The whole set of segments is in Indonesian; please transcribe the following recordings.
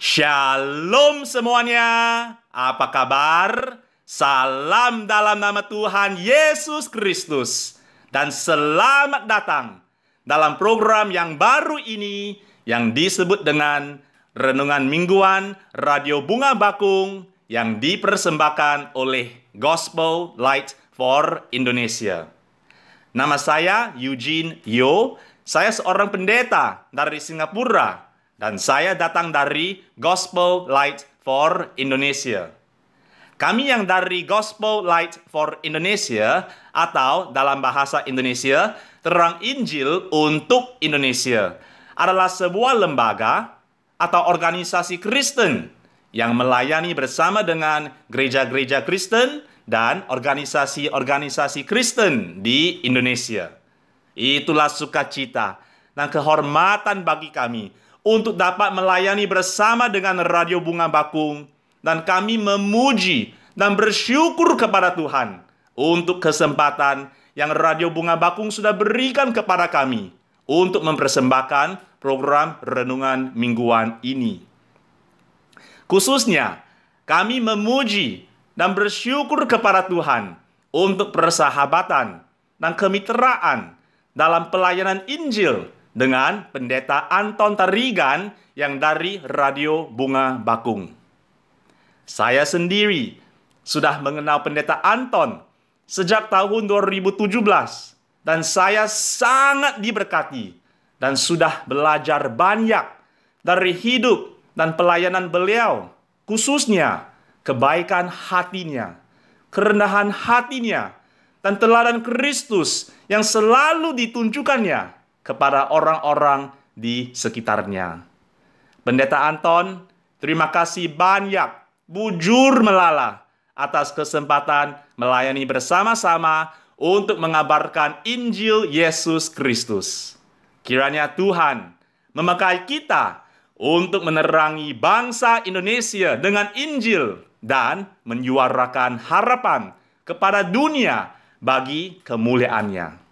Shalom semuanya, apa kabar? Salam dalam nama Tuhan Yesus Kristus. Dan selamat datang dalam program yang baru ini yang disebut dengan Renungan Mingguan Radio Bunga Bakung yang dipersembahkan oleh Gospel Light for Indonesia. Nama saya Eugene Yo, saya seorang pendeta dari Singapura. Dan saya datang dari Gospel Light for Indonesia. Kami yang dari Gospel Light for Indonesia, atau dalam bahasa Indonesia, Terang Injil untuk Indonesia, adalah sebuah lembaga atau organisasi Kristen yang melayani bersama dengan gereja-gereja Kristen dan organisasi-organisasi Kristen di Indonesia. Itulah sukacita dan kehormatan bagi kami untuk dapat melayani bersama dengan Radio Bunga Bakung, dan kami memuji dan bersyukur kepada Tuhan untuk kesempatan yang Radio Bunga Bakung sudah berikan kepada kami untuk mempersembahkan program Renungan Mingguan ini. Khususnya, kami memuji dan bersyukur kepada Tuhan untuk persahabatan dan kemitraan dalam pelayanan Injil dengan Pendeta Anton Tarigan yang dari Radio Bunga Bakung. Saya sendiri sudah mengenal Pendeta Anton sejak tahun 2017 dan saya sangat diberkati dan sudah belajar banyak dari hidup dan pelayanan beliau, khususnya kebaikan hatinya, kerendahan hatinya, dan teladan Kristus yang selalu ditunjukkannya kepada orang-orang di sekitarnya. Pendeta Anton, terima kasih banyak, bujur melala, atas kesempatan melayani bersama-sama untuk mengabarkan Injil Yesus Kristus. Kiranya Tuhan memakai kita untuk menerangi bangsa Indonesia dengan Injil dan menyuarakan harapan kepada dunia bagi kemuliaannya.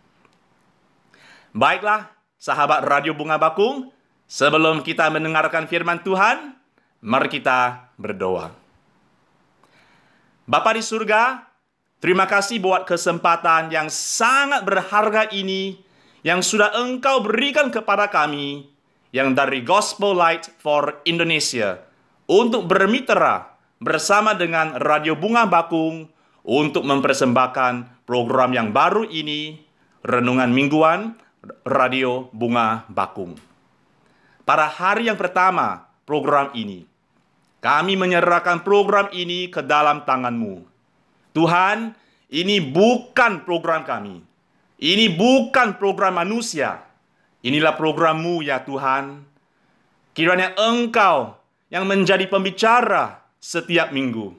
Baiklah, sahabat Radio Bunga Bakung, sebelum kita mendengarkan firman Tuhan, mari kita berdoa. Bapa di surga, terima kasih buat kesempatan yang sangat berharga ini yang sudah Engkau berikan kepada kami yang dari Gospel Light for Indonesia untuk bermitra bersama dengan Radio Bunga Bakung untuk mempersembahkan program yang baru ini, Renungan Mingguan Radio Bunga Bakung. Pada hari yang pertama program ini, kami menyerahkan program ini ke dalam tangan-Mu. Tuhan, ini bukan program kami. Ini bukan program manusia. Inilah program-Mu ya Tuhan. Kiranya Engkau yang menjadi pembicara setiap minggu.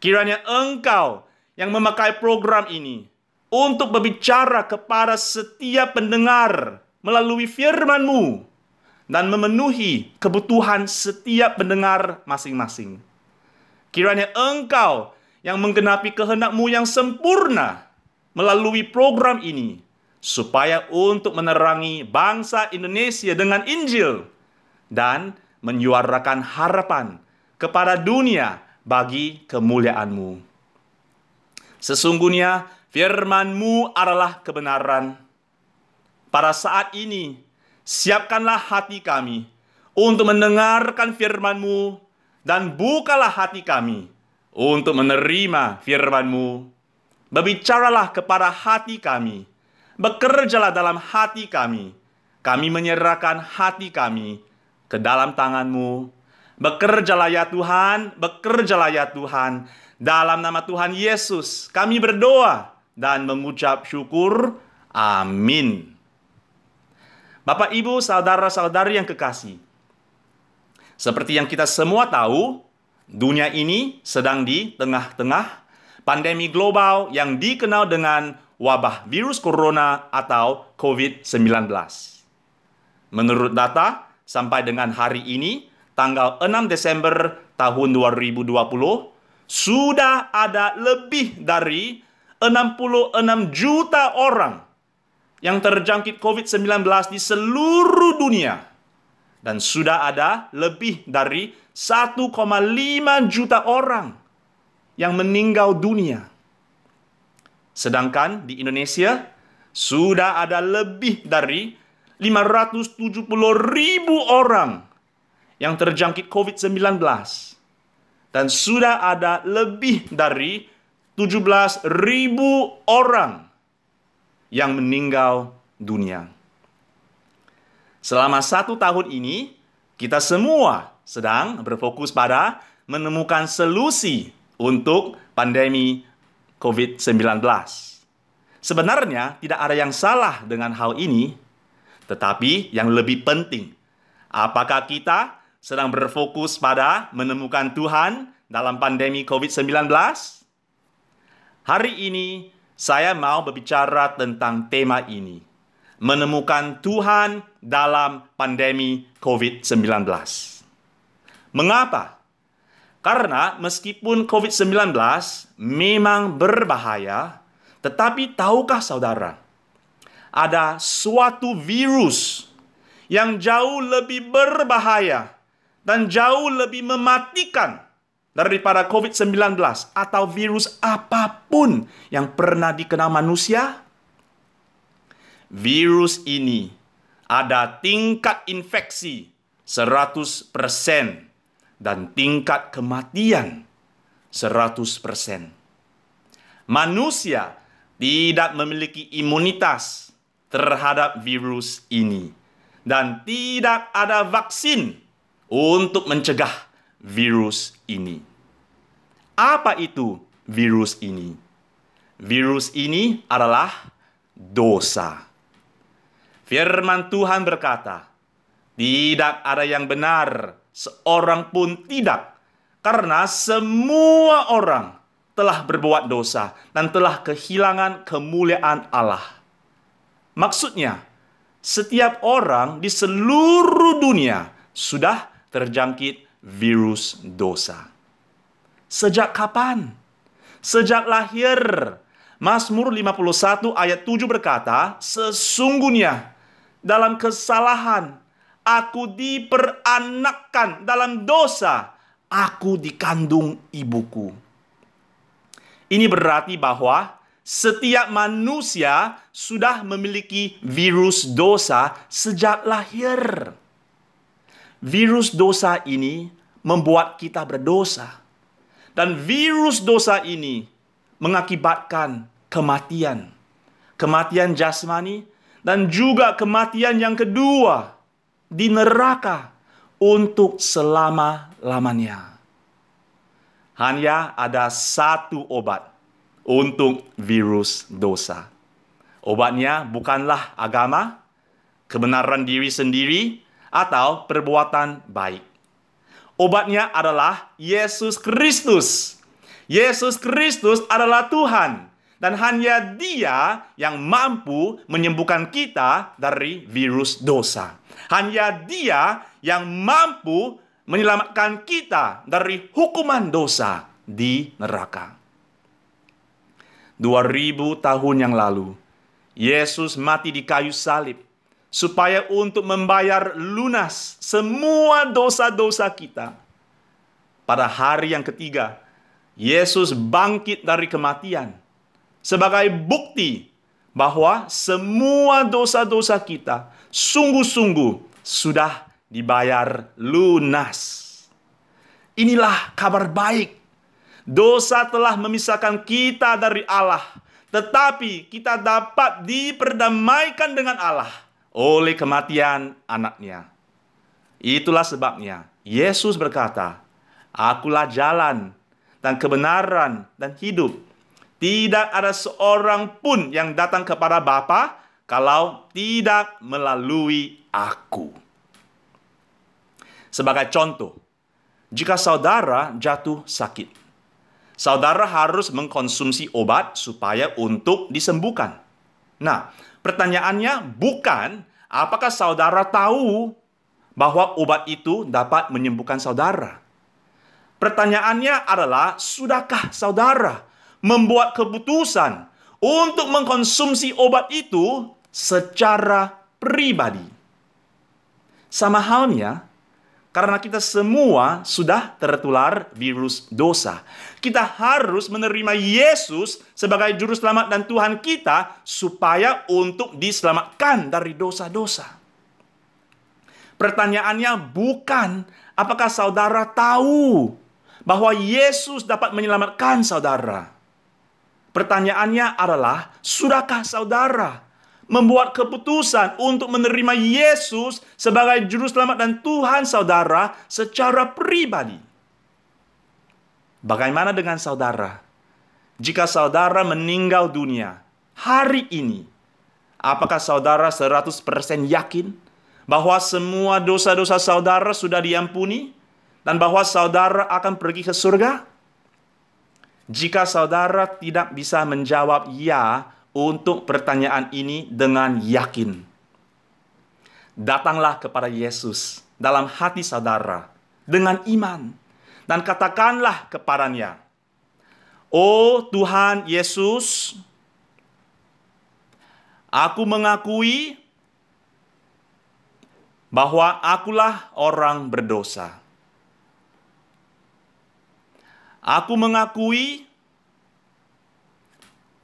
Kiranya Engkau yang memakai program ini untuk berbicara kepada setiap pendengar melalui firman-Mu dan memenuhi kebutuhan setiap pendengar masing-masing. Kiranya Engkau yang menggenapi kehendak-Mu yang sempurna melalui program ini, supaya untuk menerangi bangsa Indonesia dengan Injil dan menyuarakan harapan kepada dunia bagi kemuliaan-Mu. Sesungguhnya firman-Mu adalah kebenaran. Pada saat ini, siapkanlah hati kami untuk mendengarkan firman-Mu dan bukalah hati kami untuk menerima firman-Mu. Berbicaralah kepada hati kami, bekerjalah dalam hati kami. Kami menyerahkan hati kami ke dalam tangan-Mu. Bekerjalah ya Tuhan, bekerjalah ya Tuhan. Dalam nama Tuhan Yesus, kami berdoa dan mengucap syukur. Amin. Bapak, Ibu, saudara-saudari yang kekasih, seperti yang kita semua tahu, dunia ini sedang di tengah-tengah pandemi global yang dikenal dengan wabah virus corona atau COVID-19. Menurut data, sampai dengan hari ini, tanggal 6 Desember tahun 2020, sudah ada lebih dari 66 juta orang yang terjangkit COVID-19 di seluruh dunia. Dan sudah ada lebih dari 1,5 juta orang yang meninggal dunia. Sedangkan di Indonesia, sudah ada lebih dari 570.000 orang yang terjangkit COVID-19. Dan sudah ada lebih dari 17.000 orang yang meninggal dunia. Selama 1 tahun ini, kita semua sedang berfokus pada menemukan solusi untuk pandemi COVID-19. Sebenarnya tidak ada yang salah dengan hal ini, tetapi yang lebih penting, apakah kita sedang berfokus pada menemukan Tuhan dalam pandemi COVID-19? Hari ini saya mau berbicara tentang tema ini, menemukan Tuhan dalam pandemi COVID-19. Mengapa? Karena meskipun COVID-19 memang berbahaya, tetapi tahukah saudara, ada suatu virus yang jauh lebih berbahaya dan jauh lebih mematikan daripada COVID-19 atau virus apapun yang pernah dikenal manusia? Virus ini ada tingkat infeksi 100% dan tingkat kematian 100%. Manusia tidak memiliki imunitas terhadap virus ini. Dan tidak ada vaksin untuk mencegah virus ini. Apa itu virus ini? Virus ini adalah dosa. Firman Tuhan berkata, tidak ada yang benar, seorang pun tidak. Karena semua orang telah berbuat dosa dan telah kehilangan kemuliaan Allah. Maksudnya, setiap orang di seluruh dunia sudah terjangkit virus dosa. Sejak kapan? Sejak lahir. Mazmur 51 ayat 7 berkata, sesungguhnya dalam kesalahan aku diperanakkan, dalam dosa aku dikandung ibuku. Ini berarti bahwa setiap manusia sudah memiliki virus dosa sejak lahir. Virus dosa ini membuat kita berdosa. Dan virus dosa ini mengakibatkan kematian. Kematian jasmani dan juga kematian yang kedua di neraka untuk selama-lamanya. Hanya ada satu obat untuk virus dosa. Obatnya bukanlah agama, kebenaran diri sendiri, atau perbuatan baik. Obatnya adalah Yesus Kristus. Yesus Kristus adalah Tuhan. Dan hanya Dia yang mampu menyembuhkan kita dari virus dosa. Hanya Dia yang mampu menyelamatkan kita dari hukuman dosa di neraka. 2000 tahun yang lalu, Yesus mati di kayu salib supaya untuk membayar lunas semua dosa-dosa kita. Pada hari yang ketiga, Yesus bangkit dari kematian sebagai bukti bahwa semua dosa-dosa kita sungguh-sungguh sudah dibayar lunas. Inilah kabar baik. Dosa telah memisahkan kita dari Allah, tetapi kita dapat diperdamaikan dengan Allah oleh kematian anaknya. Itulah sebabnya Yesus berkata, akulah jalan dan kebenaran dan hidup. Tidak ada seorang pun yang datang kepada Bapa kalau tidak melalui aku. Sebagai contoh, jika saudara jatuh sakit, saudara harus mengkonsumsi obat supaya untuk disembuhkan. Nah, pertanyaannya bukan apakah saudara tahu bahwa obat itu dapat menyembuhkan saudara. Pertanyaannya adalah, sudahkah saudara membuat keputusan untuk mengkonsumsi obat itu secara pribadi? Sama halnya, karena kita semua sudah tertular virus dosa. Kita harus menerima Yesus sebagai Juru Selamat dan Tuhan kita supaya untuk diselamatkan dari dosa-dosa. Pertanyaannya bukan apakah saudara tahu bahwa Yesus dapat menyelamatkan saudara. Pertanyaannya adalah, sudahkah saudara membuat keputusan untuk menerima Yesus sebagai Juru Selamat dan Tuhan saudara secara pribadi? Bagaimana dengan saudara? Jika saudara meninggal dunia hari ini, apakah saudara 100% yakin bahwa semua dosa-dosa saudara sudah diampuni dan bahwa saudara akan pergi ke surga? Jika saudara tidak bisa menjawab ya untuk pertanyaan ini dengan yakin, datanglah kepada Yesus dalam hati saudara dengan iman dan katakanlah kepadanya, "Oh Tuhan Yesus, aku mengakui bahwa akulah orang berdosa. Aku mengakui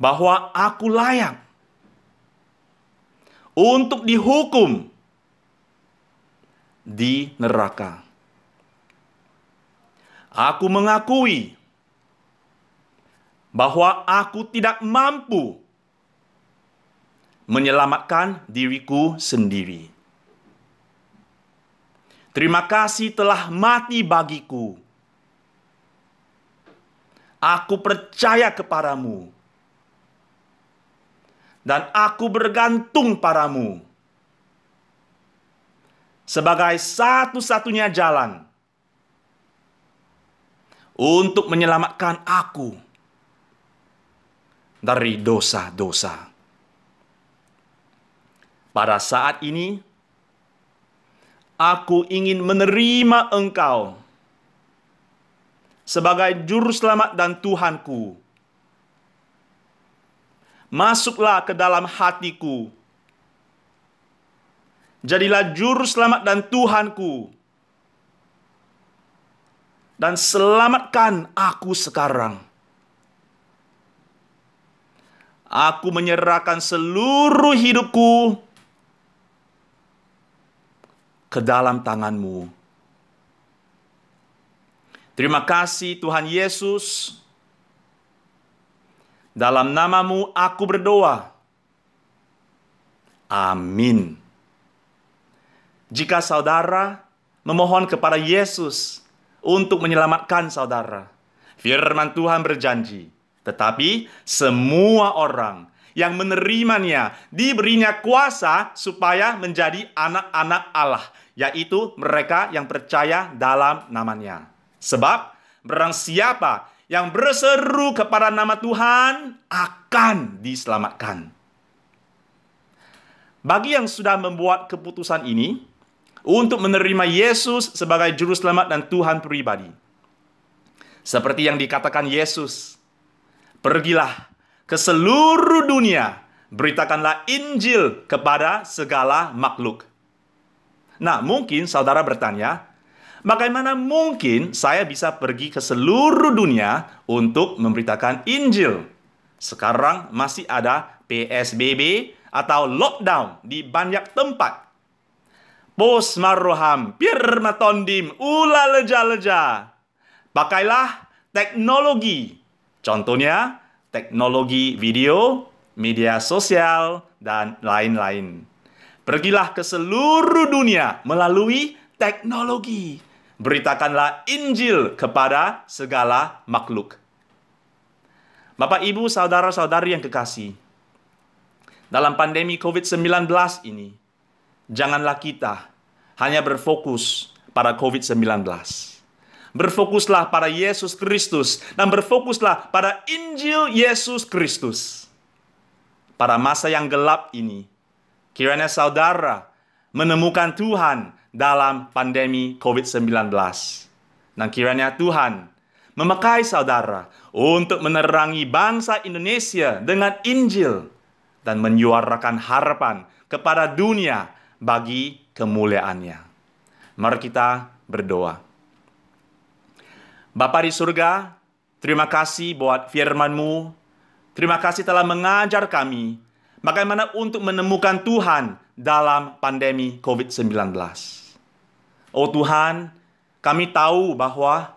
bahwa aku layak untuk dihukum di neraka. Aku mengakui bahwa aku tidak mampu menyelamatkan diriku sendiri. Terima kasih telah mati bagiku. Aku percaya kepadamu. Dan aku bergantung padamu sebagai satu-satunya jalan untuk menyelamatkan aku dari dosa-dosa. Pada saat ini, aku ingin menerima Engkau sebagai Juru Selamat dan Tuhanku. Masuklah ke dalam hatiku. Jadilah Juru Selamat dan Tuhanku. Dan selamatkan aku sekarang. Aku menyerahkan seluruh hidupku ke dalam tangan-Mu. Terima kasih Tuhan Yesus. Dalam nama-Mu aku berdoa. Amin. Jika saudara memohon kepada Yesus untuk menyelamatkan saudara, firman Tuhan berjanji, tetapi semua orang yang menerimanya diberinya kuasa supaya menjadi anak-anak Allah, yaitu mereka yang percaya dalam namanya. Sebab barang siapa yang berseru kepada nama Tuhan akan diselamatkan. Bagi yang sudah membuat keputusan ini untuk menerima Yesus sebagai Juru Selamat dan Tuhan pribadi, seperti yang dikatakan Yesus, pergilah ke seluruh dunia, beritakanlah Injil kepada segala makhluk. Nah, mungkin saudara bertanya, bagaimana mungkin saya bisa pergi ke seluruh dunia untuk memberitakan Injil? Sekarang masih ada PSBB atau lockdown di banyak tempat. Pos maroham, pirmatondim, ula leja-leja. Pakailah teknologi. Contohnya, teknologi video, media sosial, dan lain-lain. Pergilah ke seluruh dunia melalui teknologi. Beritakanlah Injil kepada segala makhluk. Bapak, Ibu, saudara-saudari yang kekasih, dalam pandemi COVID-19 ini, janganlah kita hanya berfokus pada COVID-19. Berfokuslah pada Yesus Kristus dan berfokuslah pada Injil Yesus Kristus. Pada masa yang gelap ini, kiranya saudara menemukan Tuhan dalam pandemi COVID-19. Dan kiranya Tuhan memakai saudara untuk menerangi bangsa Indonesia dengan Injil dan menyuarakan harapan kepada dunia bagi kemuliaan-Nya. Mari kita berdoa. Bapa di surga, terima kasih buat firman-Mu. Terima kasih telah mengajar kami bagaimana untuk menemukan Tuhan dalam pandemi COVID-19. Oh Tuhan, kami tahu bahwa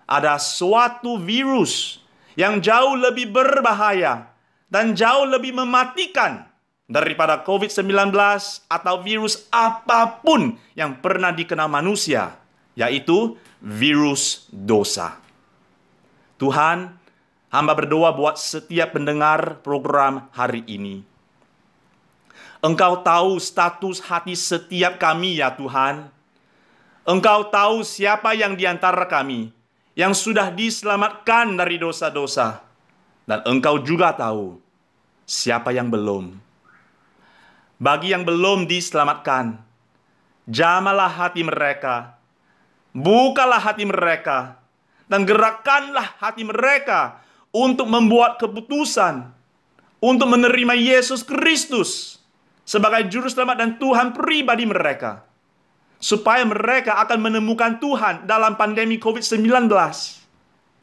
ada suatu virus yang jauh lebih berbahaya dan jauh lebih mematikan daripada COVID-19 atau virus apapun yang pernah dikenal manusia, yaitu virus dosa. Tuhan, hamba berdoa buat setiap pendengar program hari ini. Engkau tahu status hati setiap kami ya Tuhan. Engkau tahu siapa yang di antara kami yang sudah diselamatkan dari dosa-dosa. Dan Engkau juga tahu siapa yang belum. Bagi yang belum diselamatkan, jamalah hati mereka, bukalah hati mereka, dan gerakkanlah hati mereka untuk membuat keputusan, untuk menerima Yesus Kristus sebagai Juru Selamat dan Tuhan pribadi mereka. Supaya mereka akan menemukan Tuhan dalam pandemi COVID-19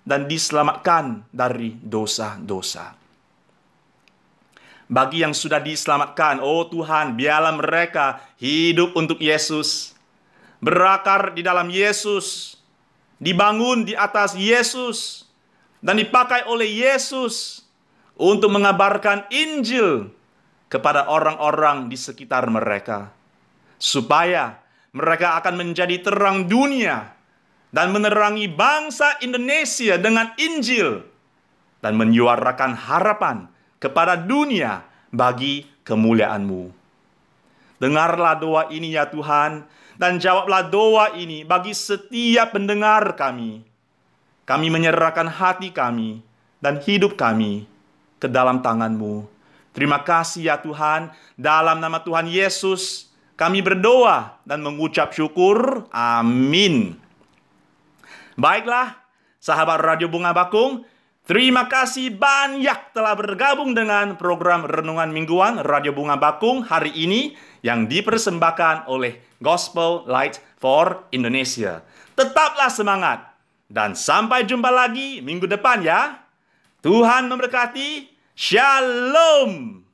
dan diselamatkan dari dosa-dosa. Bagi yang sudah diselamatkan, oh Tuhan, biarlah mereka hidup untuk Yesus, berakar di dalam Yesus, dibangun di atas Yesus, dan dipakai oleh Yesus untuk mengabarkan Injil kepada orang-orang di sekitar mereka, supaya mereka akan menjadi terang dunia dan menerangi bangsa Indonesia dengan Injil dan menyuarakan harapan kepada dunia bagi kemuliaan-Mu. Dengarlah doa ini ya Tuhan, dan jawablah doa ini bagi setiap pendengar kami. Kami menyerahkan hati kami dan hidup kami ke dalam tangan-Mu. Terima kasih ya Tuhan, dalam nama Tuhan Yesus kami berdoa dan mengucap syukur. Amin. Baiklah, sahabat Radio Bunga Bakung, terima kasih banyak telah bergabung dengan program Renungan Mingguan Radio Bunga Bakung hari ini yang dipersembahkan oleh Gospel Light for Indonesia. Tetaplah semangat dan sampai jumpa lagi minggu depan ya. Tuhan memberkati. Shalom.